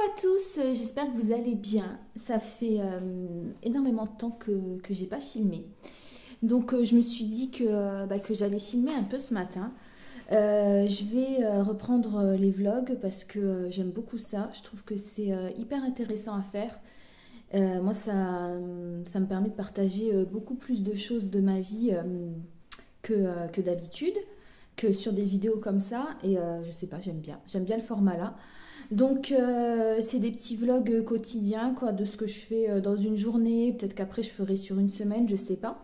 à tous, j'espère que vous allez bien. Ça fait énormément de temps que j'ai pas filmé. Donc je me suis dit que j'allais filmer un peu ce matin. Je vais reprendre les vlogs parce que j'aime beaucoup ça. Je trouve que c'est hyper intéressant à faire. Moi ça me permet de partager beaucoup plus de choses de ma vie que d'habitude, que sur des vidéos comme ça. Et je sais pas, j'aime bien le format là. Donc c'est des petits vlogs quotidiens quoi, de ce que je fais dans une journée. Peut-être qu'après je ferai sur une semaine, je sais pas.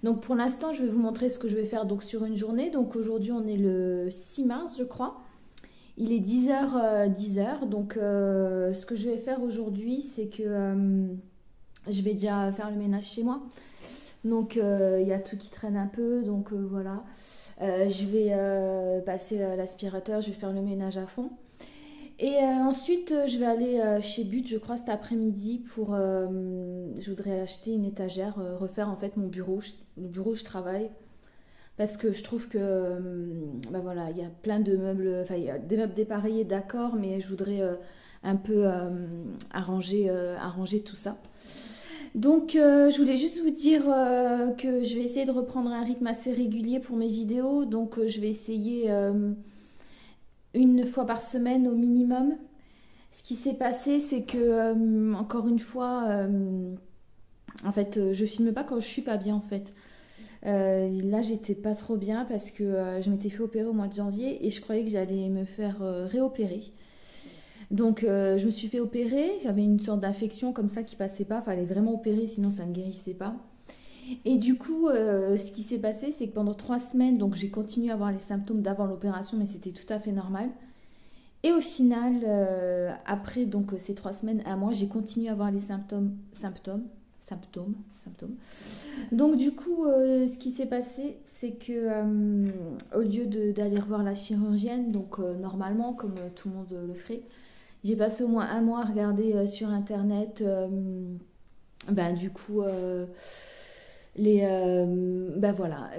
Donc pour l'instant je vais vous montrer ce que je vais faire donc sur une journée. Donc aujourd'hui on est le 6 mars je crois. Il est 10h. Donc ce que je vais faire aujourd'hui c'est que je vais déjà faire le ménage chez moi. Donc il y a tout qui traîne un peu. Donc voilà. Je vais passer l'aspirateur, je vais faire le ménage à fond. Et ensuite, je vais aller chez But, je crois, cet après-midi pour... je voudrais acheter une étagère, refaire en fait mon bureau, le bureau où je travaille. Parce que je trouve que, bah voilà, il y a plein de meubles, enfin, il y a des meubles dépareillés, d'accord, mais je voudrais un peu arranger tout ça. Donc, je voulais juste vous dire que je vais essayer de reprendre un rythme assez régulier pour mes vidéos. Donc, je vais essayer... une fois par semaine au minimum. Ce qui s'est passé, c'est que, encore une fois, en fait, je filme pas quand je suis pas bien, en fait. Là, j'étais pas trop bien parce que je m'étais fait opérer au mois de janvier et je croyais que j'allais me faire réopérer. Donc, je me suis fait opérer. J'avais une sorte d'infection comme ça qui passait pas. Fallait vraiment opérer, sinon ça ne guérissait pas. Et du coup, ce qui s'est passé, c'est que pendant 3 semaines, donc j'ai continué à avoir les symptômes d'avant l'opération, mais c'était tout à fait normal. Et au final, après donc ces 3 semaines, un mois, j'ai continué à avoir les symptômes. Donc du coup, ce qui s'est passé, c'est que au lieu d'aller revoir la chirurgienne, donc normalement, comme tout le monde le ferait, j'ai passé au moins un mois à regarder sur internet, ben du coup. Ben voilà,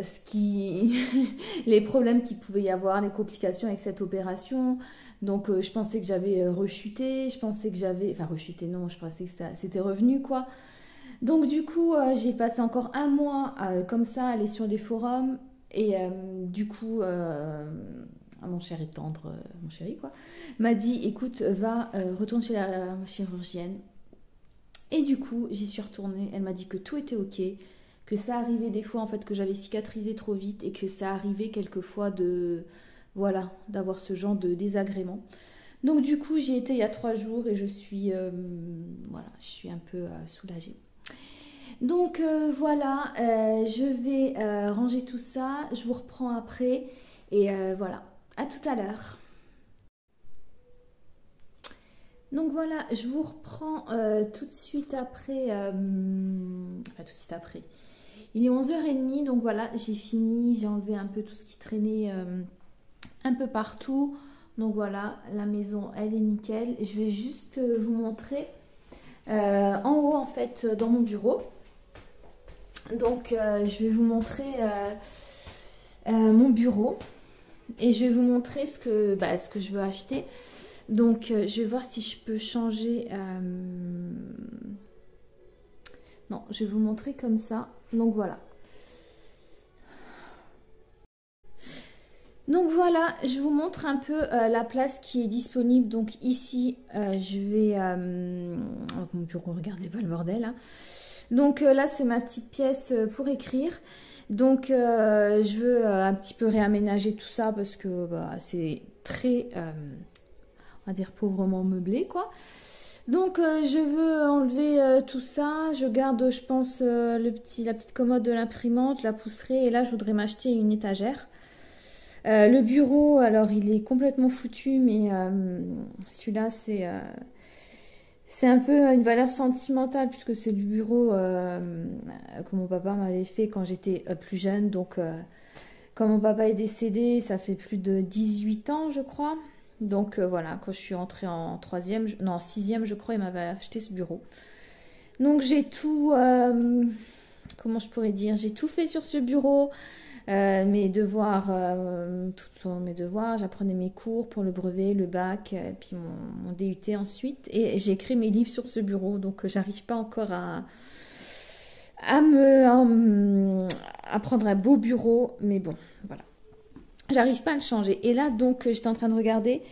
les problèmes qu'il pouvait y avoir, les complications avec cette opération. Donc je pensais que j'avais rechuté, je pensais que j'avais... Enfin rechuté non, je pensais que c'était revenu quoi. Donc du coup j'ai passé encore un mois comme ça, à aller sur des forums. Et du coup, mon chéri tendre, mon chéri quoi, m'a dit écoute, retourne chez la chirurgienne. Et du coup j'y suis retournée, elle m'a dit que tout était ok, que ça arrivait des fois en fait que j'avais cicatrisé trop vite et que ça arrivait quelquefois voilà, d'avoir ce genre de désagrément. Donc du coup j'y étais il y a 3 jours et je suis voilà, je suis un peu soulagée. Donc voilà, je vais ranger tout ça, je vous reprends après et voilà, à tout à l'heure. Donc voilà, je vous reprends tout de suite après, enfin tout de suite après. Il est 11h30, donc voilà, j'ai fini, j'ai enlevé un peu tout ce qui traînait un peu partout. Donc voilà, la maison, elle est nickel. Je vais juste vous montrer en haut, en fait, dans mon bureau. Donc je vais vous montrer mon bureau. Et je vais vous montrer ce que je veux acheter. Donc je vais voir si je peux changer... Non, je vais vous montrer comme ça. Donc voilà. Donc voilà, je vous montre un peu la place qui est disponible. Donc ici, je vais... mon bureau, regardez pas le bordel. Hein. Donc là, c'est ma petite pièce pour écrire. Donc je veux un petit peu réaménager tout ça parce que c'est très, on va dire, pauvrement meublé, quoi. Donc je veux enlever tout ça, je garde je pense la petite commode de l'imprimante, je la pousserai et là je voudrais m'acheter une étagère. Le bureau, alors il est complètement foutu mais celui-là c'est un peu une valeur sentimentale puisque c'est du bureau que mon papa m'avait fait quand j'étais plus jeune. Donc quand mon papa est décédé, ça fait plus de 18 ans je crois. Donc voilà, quand je suis entrée en 6e je crois, il m'avait acheté ce bureau. Donc j'ai tout, comment je pourrais dire, j'ai tout fait sur ce bureau. mes devoirs, j'apprenais mes cours pour le brevet, le bac, puis mon DUT ensuite. Et j'ai écrit mes livres sur ce bureau, donc j'arrive pas encore à prendre un beau bureau, mais bon, voilà. J'arrive pas à le changer. Et là, donc, j'étais en train de regarder.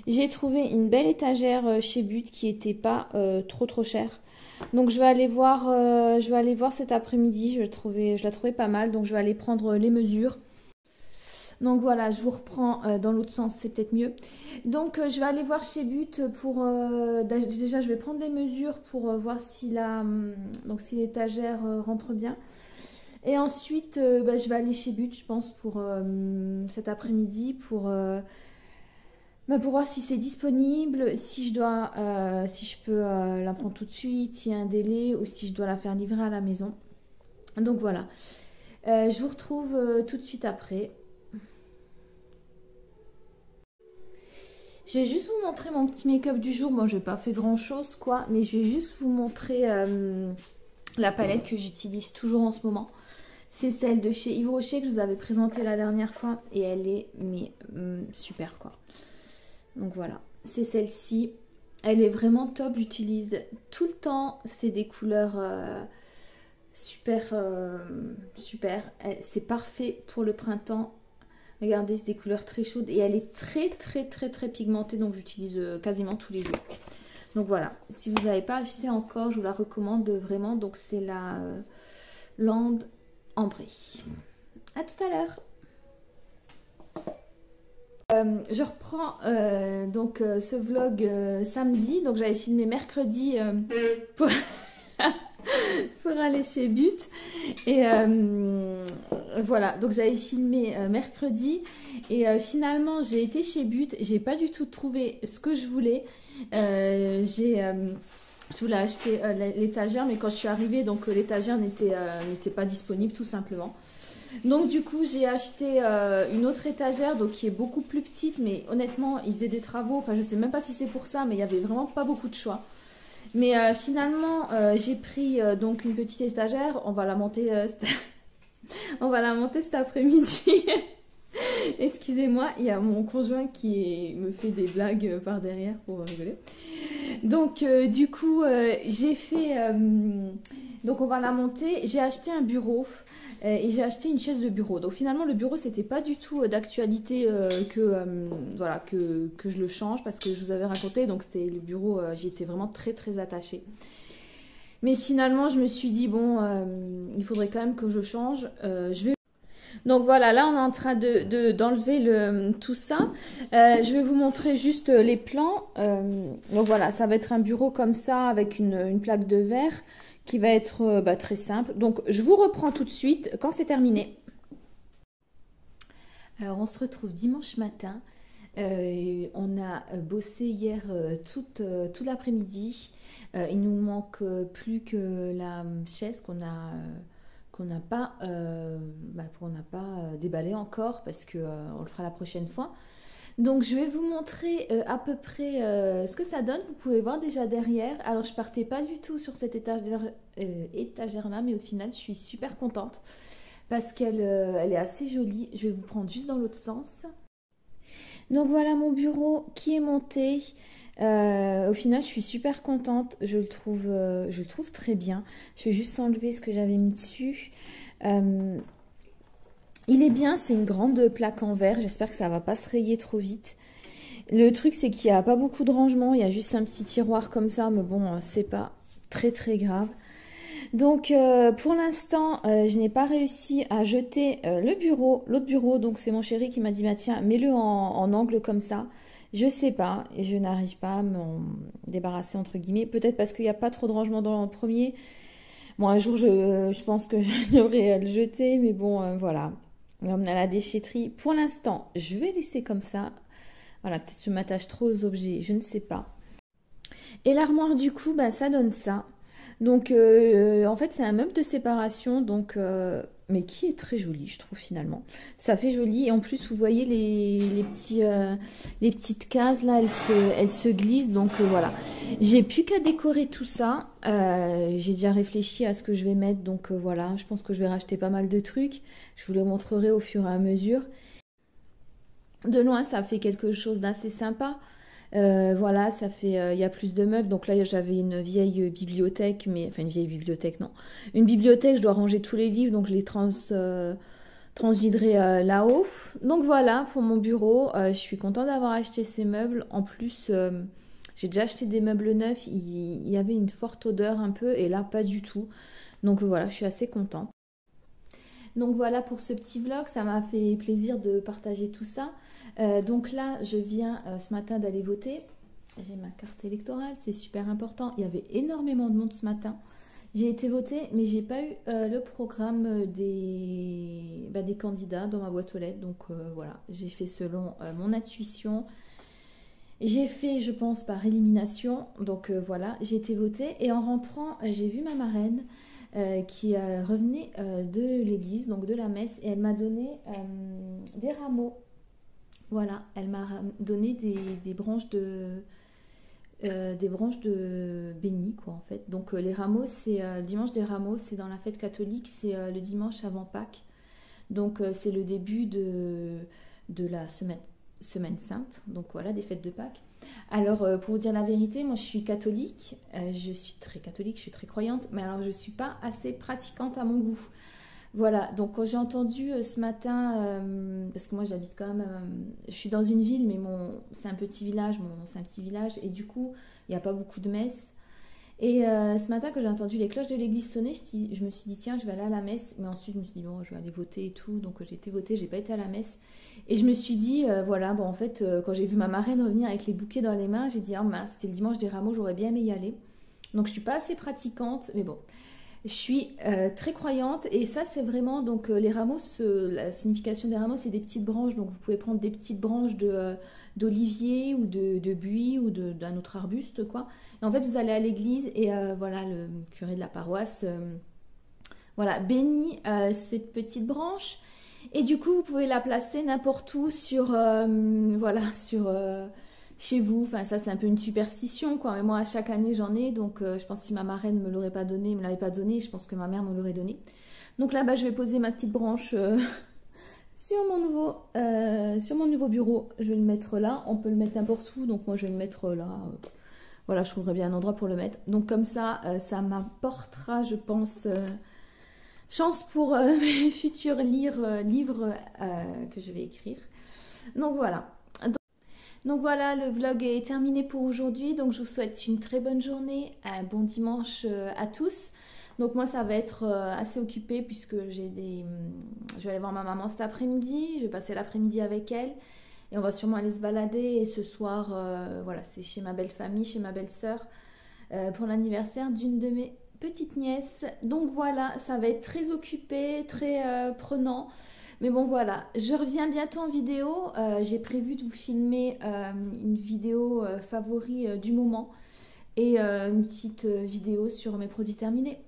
J'ai trouvé une belle étagère chez But qui était pas trop chère. Donc, je vais aller voir cet après-midi. Je la trouvais pas mal. Donc, je vais aller prendre les mesures. Donc, voilà, je vous reprends dans l'autre sens. C'est peut-être mieux. Donc, je vais aller voir chez But pour... déjà, je vais prendre les mesures pour voir si si l'étagère rentre bien. Et ensuite, je vais aller chez But, je pense, pour cet après-midi, pour voir si c'est disponible, si je peux la prendre tout de suite, s'il y a un délai, ou si je dois la faire livrer à la maison. Donc voilà. Je vous retrouve tout de suite après. Je vais juste vous montrer mon petit make-up du jour. Bon, je n'ai pas fait grand-chose, quoi, mais je vais juste vous montrer la palette que j'utilise toujours en ce moment. C'est celle de chez Yves Rocher que je vous avais présentée la dernière fois. Et elle est super, quoi. Donc voilà, c'est celle-ci. Elle est vraiment top, j'utilise tout le temps. C'est des couleurs super. C'est parfait pour le printemps. Regardez, c'est des couleurs très chaudes. Et elle est très pigmentée. Donc j'utilise quasiment tous les jours. Donc voilà, si vous n'avez pas acheté encore, je vous la recommande vraiment. Donc c'est la Land Ambré. À tout à l'heure. Je reprends ce vlog samedi. Donc j'avais filmé mercredi pour, pour aller chez But. Et voilà, donc j'avais filmé mercredi. Et finalement j'ai été chez But. J'ai pas du tout trouvé ce que je voulais. Je voulais acheter l'étagère, mais quand je suis arrivée, donc l'étagère n'était pas disponible tout simplement. Donc du coup j'ai acheté une autre étagère donc qui est beaucoup plus petite, mais honnêtement ils faisaient des travaux, enfin je sais même pas si c'est pour ça, mais il y avait vraiment pas beaucoup de choix. Mais finalement j'ai pris donc une petite étagère, on va la monter cet après-midi. Excusez-moi, il y a mon conjoint qui me fait des blagues par derrière pour rigoler. Donc du coup j'ai fait donc on va la monter. J'ai acheté un bureau et j'ai acheté une chaise de bureau. Donc finalement le bureau c'était pas du tout d'actualité voilà que je le change, parce que je vous avais raconté, donc c'était le bureau, j'y étais vraiment très attachée. Mais finalement je me suis dit bon il faudrait quand même que je change. Donc voilà, là on est en train d'enlever tout ça. Je vais vous montrer juste les plans. Donc voilà, ça va être un bureau comme ça avec une plaque de verre qui va être très simple. Donc je vous reprends tout de suite quand c'est terminé. Alors on se retrouve dimanche matin. On a bossé hier toute l'après-midi. Il nous manque plus que la chaise qu'on n'a pas déballé encore, parce que on le fera la prochaine fois. Donc je vais vous montrer à peu près ce que ça donne. Vous pouvez voir déjà derrière. Alors je partais pas du tout sur cette étagère là, mais au final je suis super contente parce qu'elle est assez jolie. Je vais vous prendre juste dans l'autre sens. Donc voilà mon bureau qui est monté. Au final je suis super contente, je le trouve très bien. Je vais juste enlever ce que j'avais mis dessus. Il est bien, c'est une grande plaque en verre, j'espère que ça va pas se rayer trop vite. Le truc c'est qu'il n'y a pas beaucoup de rangement, il y a juste un petit tiroir comme ça, mais bon c'est pas très grave. Donc pour l'instant je n'ai pas réussi à jeter l'autre bureau, donc c'est mon chéri qui m'a dit bah tiens mets-le en angle comme ça. Je sais pas, et je n'arrive pas à m'en débarrasser entre guillemets. Peut-être parce qu'il n'y a pas trop de rangement dans le premier. Bon, un jour, je pense que je devrais le jeter, mais bon, voilà. On a la déchetterie. Pour l'instant, je vais laisser comme ça. Voilà, peut-être que je m'attache trop aux objets, je ne sais pas. Et l'armoire, du coup, bah, ça donne ça. Donc, en fait, c'est un meuble de séparation, donc... mais qui est très joli, je trouve, finalement. Ça fait joli. Et en plus, vous voyez les petites cases, là, elles se glissent. Donc, voilà. J'ai plus qu'à décorer tout ça. J'ai déjà réfléchi à ce que je vais mettre, donc voilà, je pense que je vais racheter pas mal de trucs. Je vous les montrerai au fur et à mesure. De loin, ça fait quelque chose d'assez sympa. Voilà, ça fait, il y a plus de meubles. Donc là, j'avais une vieille bibliothèque, mais enfin une vieille bibliothèque, non, une bibliothèque. Je dois ranger tous les livres, donc je les transviderai là-haut. Donc voilà pour mon bureau. Je suis contente d'avoir acheté ces meubles. En plus, j'ai déjà acheté des meubles neufs. Il y avait une forte odeur un peu, et là pas du tout. Donc voilà, je suis assez contente. Donc voilà pour ce petit vlog, ça m'a fait plaisir de partager tout ça. Donc là, je viens ce matin d'aller voter. J'ai ma carte électorale, c'est super important. Il y avait énormément de monde ce matin. J'ai été voter, mais j'ai pas eu le programme des candidats dans ma boîte aux lettres. Donc voilà, j'ai fait selon mon intuition. J'ai fait, je pense, par élimination. Donc voilà, j'ai été voter. Et en rentrant, j'ai vu ma marraine qui revenait de l'église, donc de la messe. Et elle m'a donné des rameaux. Voilà, elle m'a donné des branches de béni, quoi, en fait. Donc les rameaux, c'est le dimanche des rameaux, c'est dans la fête catholique, c'est le dimanche avant Pâques. Donc c'est le début de la semaine sainte, donc voilà, des fêtes de Pâques. Alors pour vous dire la vérité, moi je suis catholique, je suis très catholique, je suis très croyante, mais alors je ne suis pas assez pratiquante à mon goût. Voilà, donc quand j'ai entendu ce matin, parce que moi j'habite quand même, je suis dans une ville, mais c'est un petit village, c'est un petit village, et du coup il n'y a pas beaucoup de messes. Et ce matin, quand j'ai entendu les cloches de l'église sonner, je me suis dit tiens, je vais aller à la messe. Mais ensuite, je me suis dit bon, je vais aller voter et tout. Donc j'ai été voter, j'ai pas été à la messe. Et je me suis dit voilà, bon en fait, quand j'ai vu ma marraine revenir avec les bouquets dans les mains, j'ai dit ah mince, c'était le dimanche des rameaux, j'aurais bien aimé y aller. Donc je suis pas assez pratiquante, mais bon. Je suis très croyante et ça c'est vraiment donc les rameaux, la signification des rameaux c'est des petites branches, donc vous pouvez prendre des petites branches d'olivier ou de buis ou d'un autre arbuste quoi. Et en fait vous allez à l'église et voilà le curé de la paroisse voilà bénit cette petite branche et du coup vous pouvez la placer n'importe où sur voilà sur chez vous, enfin ça c'est un peu une superstition quoi, mais moi chaque année j'en ai, donc je pense que si ma marraine me l'aurait pas donné, me l'avait pas donné, je pense que ma mère me l'aurait donné. Donc là je vais poser ma petite branche sur mon nouveau bureau, je vais le mettre là, on peut le mettre n'importe où, donc moi je vais le mettre là, voilà je trouverai bien un endroit pour le mettre. Donc comme ça, ça m'apportera je pense chance pour mes futurs livres que je vais écrire. Donc voilà. Donc voilà, le vlog est terminé pour aujourd'hui. Donc je vous souhaite une très bonne journée, un bon dimanche à tous. Donc moi ça va être assez occupé puisque je vais aller voir ma maman cet après-midi. Je vais passer l'après-midi avec elle et on va sûrement aller se balader. Et ce soir, voilà, c'est chez ma belle famille, chez ma belle sœur pour l'anniversaire d'une de mes petites nièces. Donc voilà, ça va être très occupé, très prenant. Mais bon voilà, je reviens bientôt en vidéo. J'ai prévu de vous filmer une vidéo favori du moment et une petite vidéo sur mes produits terminés.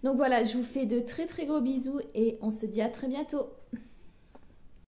Donc voilà, je vous fais de très très gros bisous et on se dit à très bientôt.